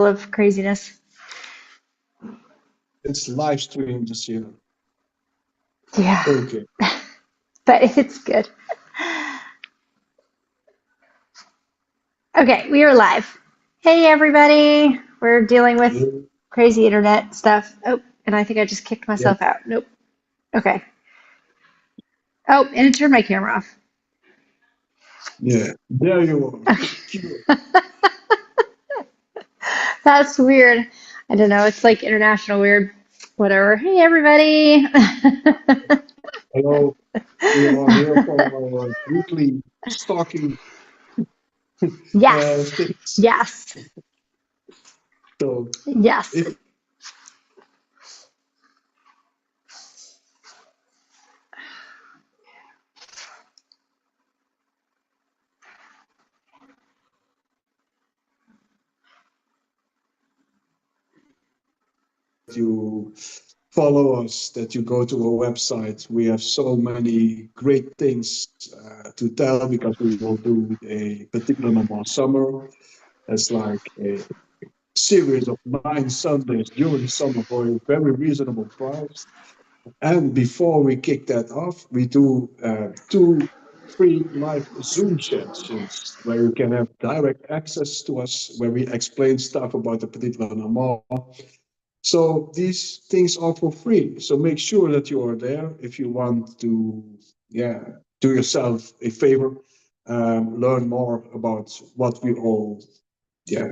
of craziness. It's live streamed this year. Yeah, Okay. but it's good. Okay, we are live. Hey, everybody. We're dealing with crazy internet stuff. Oh, and I think I just kicked Yeah. myself out. Nope. Okay. Oh, and it turned my camera off. Yeah. There you are. Cute. That's weird. I don't know. It's like international weird. Whatever. Hey, everybody. Hello. We are here for our weekly stalking Yes. things. Yes. So Yes. if you follow us, that you go to our website, we have so many great things to tell because we will do a particular number of summer. It's like a series of 9 Sundays during summer for a very reasonable price. And before we kick that off, we do two free live Zoom sessions where you can have direct access to us, where we explain stuff about the Petit Normand. So these things are for free. So make sure that you are there if you want to, yeah, do yourself a favor, learn more about what we all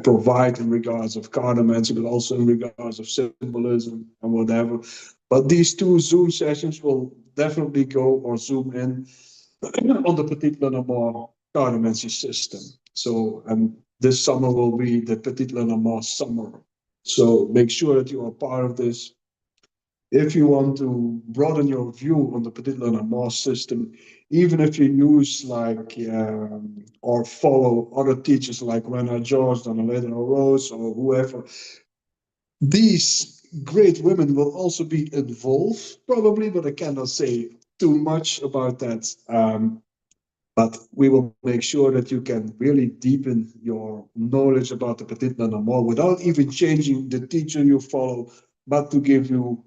provide in regards of cartomancy, but also in regards of symbolism and whatever. But these two Zoom sessions will definitely go or zoom in on the Petit Lenormand cartomancy system. So, and this summer will be the Petit Lenormand summer. So make sure that you are part of this. If you want to broaden your view on the Petit Lenormand system, even if you use like or follow other teachers like Rena George, Donalena Rose, or whoever, these great women will also be involved, probably, but I cannot say too much about that. But we will make sure that you can really deepen your knowledge about the Petit Lenormand without even changing the teacher you follow, but to give you,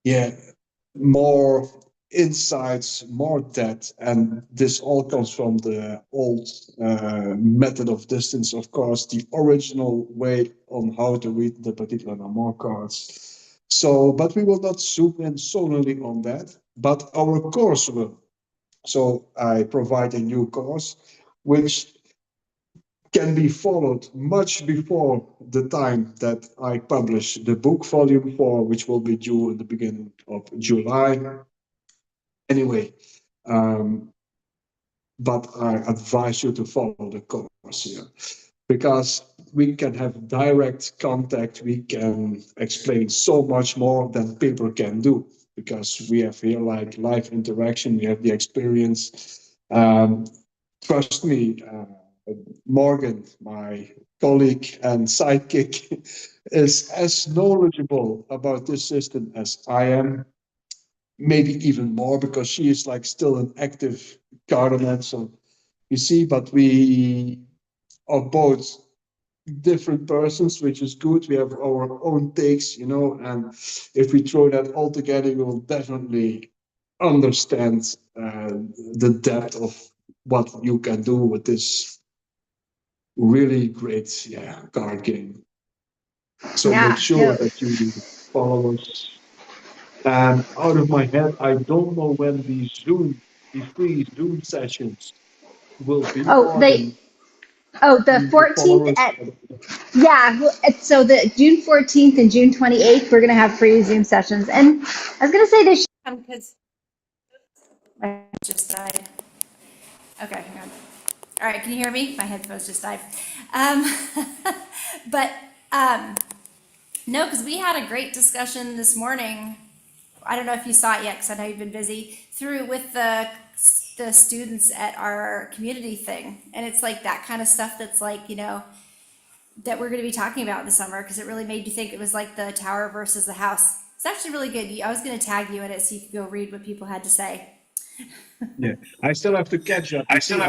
yeah, more insights, more depth, and this all comes from the old method of distance, of course, the original way on how to read the Petit Lenormand cards. So, but we will not zoom in solely on that, but our course will. So I provide a new course, which can be followed much before the time that I publish the book, volume 4, which will be due in the beginning of July. Anyway, um, but I advise you to follow the course here because we can have direct contact. We can explain so much more than paper can do because we have here like live interaction. We have the experience. Trust me, Morgan, my colleague and sidekick, is as knowledgeable about this system as I am, maybe even more because she is like still an active cardinal. So you see, but we are both different persons, which is good. We have our own takes, and if we throw that all together, we will definitely understand the depth of what you can do with this really great, card game. So make Yeah. sure No. that you follow us. And out of my head, I don't know when the free Zoom sessions will be, Oh, Morgan. the You follow 14th us. at, yeah. So the June 14th and June 28th, we're going to have free Zoom sessions. And I was going to say this because my just died. Okay, hang on. All right, can you hear me? My headphones just died. Um, but no, because we had a great discussion this morning. I don't know if you saw it yet, because I know you've been busy. Through with the students at our community thing, and it's like that kind of stuff that's like that we're going to be talking about this summer because it really made you think. It was like the tower versus the house. It's actually really good. I was going to tag you in it so you could go read what people had to say. Yeah, I still have to catch up. You see,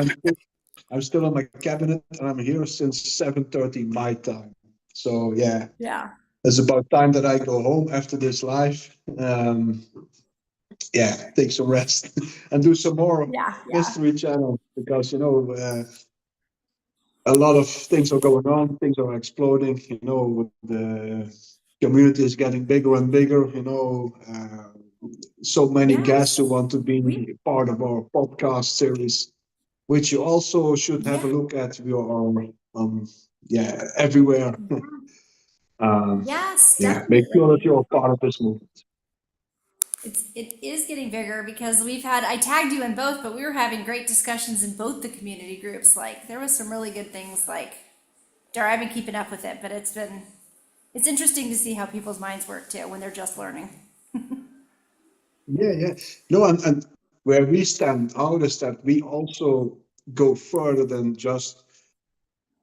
I'm still in my cabinet and I'm here since 7:30 my time. So yeah, Yeah. it's about time that I go home after this live. Yeah, take some rest and do some more Yeah. Yeah. Mystery Channel because a lot of things are going on, things are exploding. The community is getting bigger and bigger. So many guests who Yes. want to We. be part of our podcast series, which you also should have Yeah. a look at. We are yeah, everywhere. Yes, Yeah, make sure that definitely. you're a part of this movement. It is getting bigger because I tagged you in both, but we were having great discussions in both the community groups. Like there was some really good things like there I've been keeping up with it, but it's interesting to see how people's minds work too when they're just learning. Yeah, yeah. No, and where we stand out is that we also go further than just,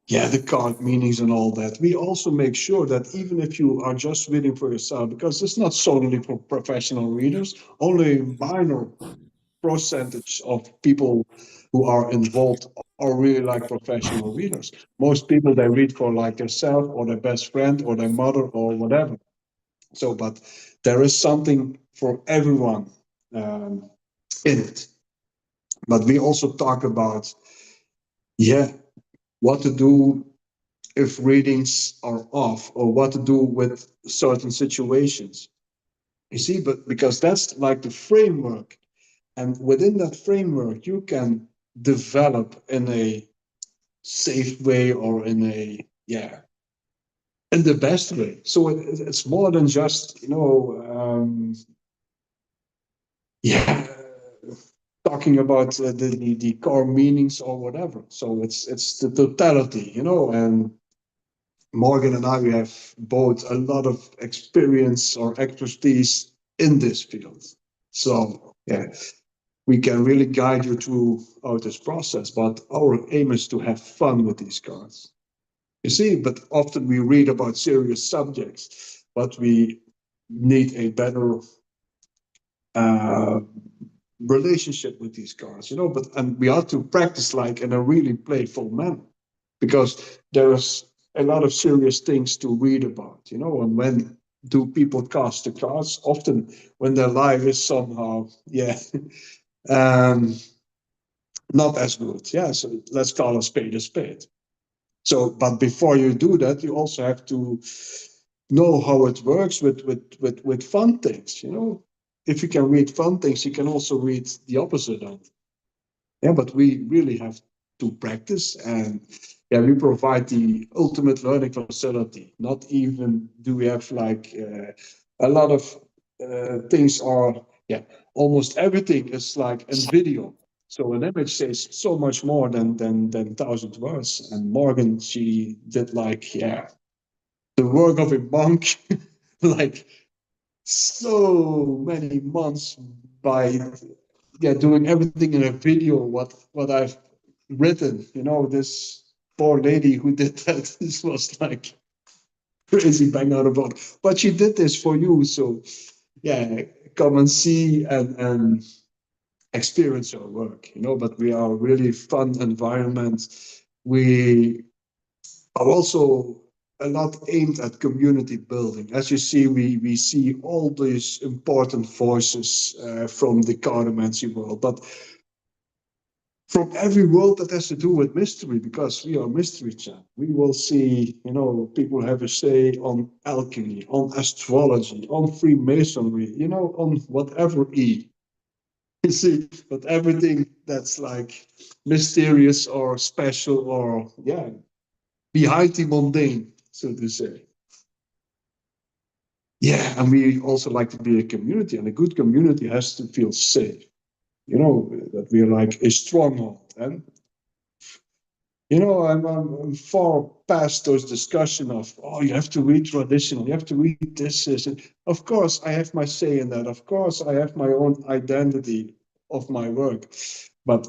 yeah, the card meanings and all that. We also make sure that even if you are just reading for yourself, because it's not solely for professional readers, only a minor percentage of people who are involved are really like professional readers. Most people, they read for like themselves or their best friend or their mother or whatever. So, but there is something for everyone um, in it. But we also talk about, yeah, what to do if readings are off or what to do with certain situations. You see, but because that's like the framework. And within that framework, you can develop in a safe way or in a, yeah, in the best way. So it's more than just, yeah, talking about the core meanings or whatever. So it's the totality, and Morgan and I, we have both a lot of experience or expertise in this field. So yeah, we can really guide you throughout this process. But our aim is to have fun with these cards. You see, but often we read about serious subjects, but we need a better uh, relationship with these cards, but and we have to practice like in a really playful manner because there's a lot of serious things to read about, and when do people cast the cards? Often when their life is somehow, yeah, um, not as good. Yeah, so let's call a spade a spade. So, but before you do that, you also have to know how it works with fun things. If you can read fun things, you can also read the opposite of it. Yeah, but we really have to practice, and yeah, we provide the ultimate learning facility. Not even do we have like a lot of things are, yeah, almost everything is like in video. So an image says so much more than 1,000 words. And Morgan, she did like, yeah, the work of a monk, like so many months by, yeah, doing everything in a video. What I've written, this poor lady who did that. This was like crazy bang out of body. But she did this for you, so yeah, come and see and experience our work. But we are a really fun environment. We are also a lot aimed at community building. As you see, we see all these important voices from the cartomancy world, but from every world that has to do with mystery, because we are Mystery Channel. We will see, people have a say on alchemy, on astrology, on Freemasonry, on whatever E. You see, but everything that's like mysterious or special or, yeah, behind the mundane, so to say. Yeah, and we also like to be a community, and a good community has to feel safe. That we are like a stronghold. And I'm far past those discussion of, oh, you have to read traditional, you have to read this. And of course, I have my say in that. Of course, I have my own identity of my work, but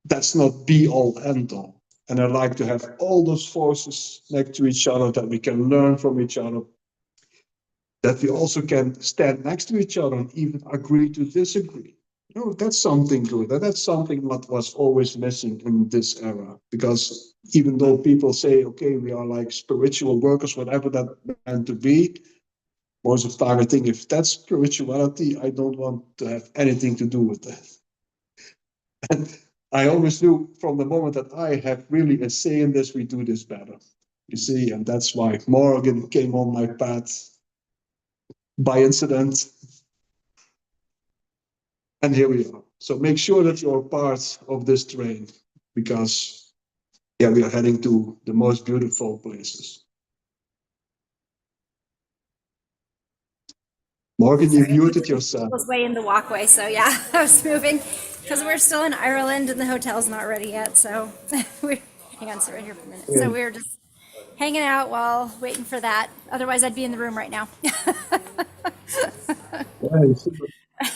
that's not be all end all. And I like to have all those forces next to each other that we can learn from each other, that we also can stand next to each other and even agree to disagree. That's something good. And that's something what was always missing in this era. Because even though people say, okay, we are like spiritual workers, whatever that meant to be, most of the time I think if that's spirituality, I don't want to have anything to do with that. And I always knew from the moment that I have really a say in this, we do this better. You see, and that's why Morgan came on my path by incident. And here we are. So make sure that you're part of this train because, yeah, we are heading to the most beautiful places. Morgan, you Sorry, muted yourself. I was way in the walkway, so yeah, I was moving because we're still in Ireland and the hotel's not ready yet. So we're hang on, sit right here for a minute. Yeah. So we're just hanging out while waiting for that. Otherwise, I'd be in the room right now. Yeah, you see,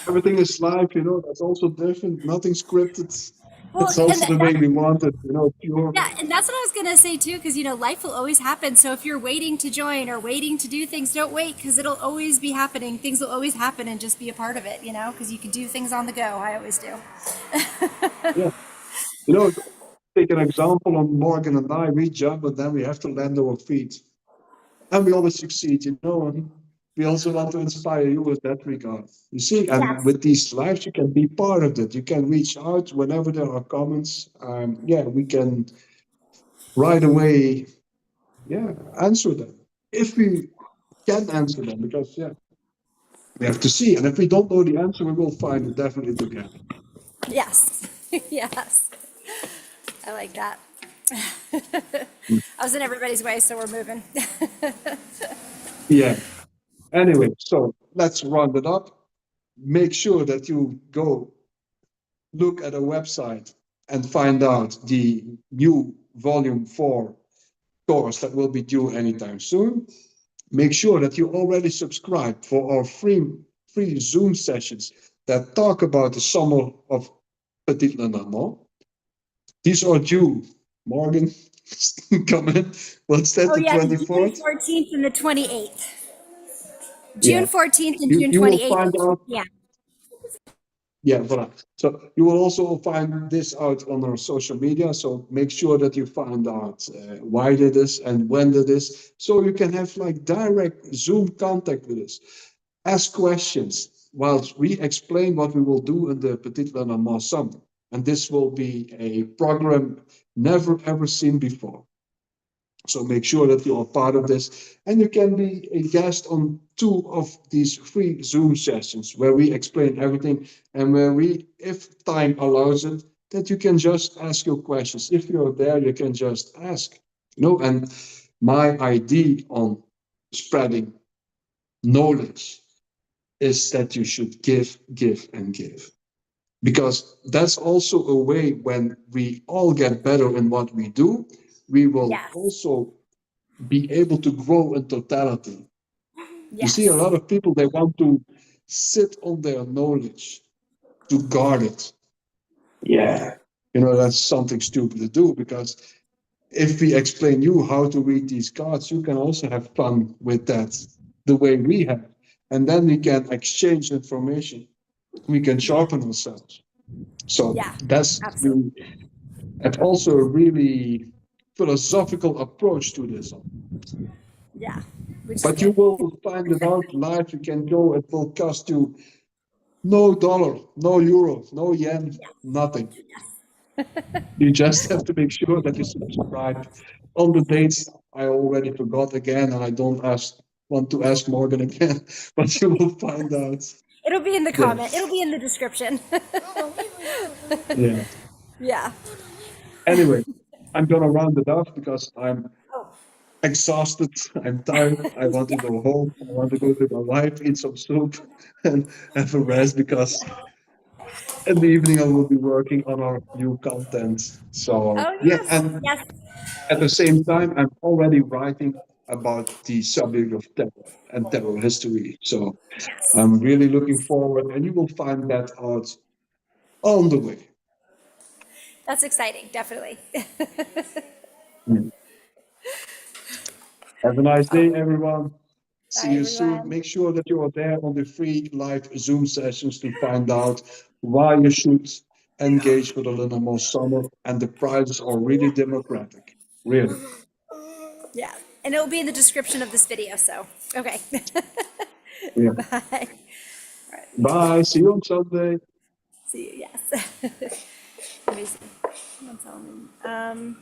everything is live, that's also different. Nothing scripted. Well, It's also the way we want it, pure. yeah, and that's what I was gonna say too, because life will always happen. So if you're waiting to join or waiting to do things, don't wait, because it'll always be happening. Things will always happen, and just be a part of it. Because you can do things on the go. I always do. Yeah. You know, take an example on Morgan and I, we jump, but then we have to land our feet. And we always succeed. And we also want to inspire you with that regard. You see, and Yes. with these lives, you can be part of it. You can reach out whenever there are comments. Yeah, we can right away, yeah, answer them. If we can answer them, because, yeah, we have to see. And if we don't know the answer, we will find it definitely together. Yes. Yes. I like that. I was in everybody's way, so we're moving. Yeah. Anyway, so let's round it up. Make sure that you go look at a website and find out the new volume 4 course that will be due anytime soon. Make sure that you already subscribe for our free Zoom sessions that talk about the summer of Petit Lenormand. These are due. Morgan, come in. What's that, Oh the yeah, the June 24th? 14th and the 28th. Yeah. June 14th and You, June you will 28th. find out. Yeah. Yeah, voilà. So you will also find this out on our social media. So make sure that you find out why that is and when that is, so you can have like direct Zoom contact with us. Ask questions whilst we explain what we will do in the Petit Lenormand Summer. And this will be a program never ever seen before. So make sure that you are part of this, and you can be a guest on 2 of these free Zoom sessions where we explain everything and where we, if time allows it, that you can just ask your questions. If you're there, you can just ask. And my idea on spreading knowledge is that you should give, give, and give. Because that's also a way when we all get better in what we do, we will Yes. also be able to grow in totality. You see, a Yes. lot of people, they want to sit on their knowledge, to guard it. Yeah. That's something stupid to do because if we explain you how to read these cards, you can also have fun with that the way we have. And then we can exchange information. We can sharpen ourselves. So Yeah. that's Absolutely. really, and also a really philosophical approach to this. Yeah. Which is But you good. will find it out live. You can go. It will cost you no dollar, no euro, no yen, nothing. You just have to make sure that you subscribe on the dates. I already forgot again, and I don't want to ask Morgan again, but you will find out. It'll be in the Yeah, comment. It'll be in the description. yeah. Yeah. Anyway, I'm gonna round it off because I'm Oh. exhausted. I'm tired. I want to Yeah. go home. I want to go to my wife, eat some soup, and have a rest because in the evening I will be working on our new content. So Oh yeah, yes. and Yes. at the same time, I'm already writing about the subject of terror and terror history. So Yes. I'm really looking forward, and you will find that out on the way. That's exciting. Definitely. Mm. Have a nice day, everyone. See you soon. Make sure that you are there on the free live Zoom sessions to find out why you should engage with the Lenormand Summer. And the prizes are really democratic. Really. Yeah, and it'll be in the description of this video, so, okay. Yeah. Bye. Bye. See you on Sunday. See you, yes. Let me see. Someone tell me.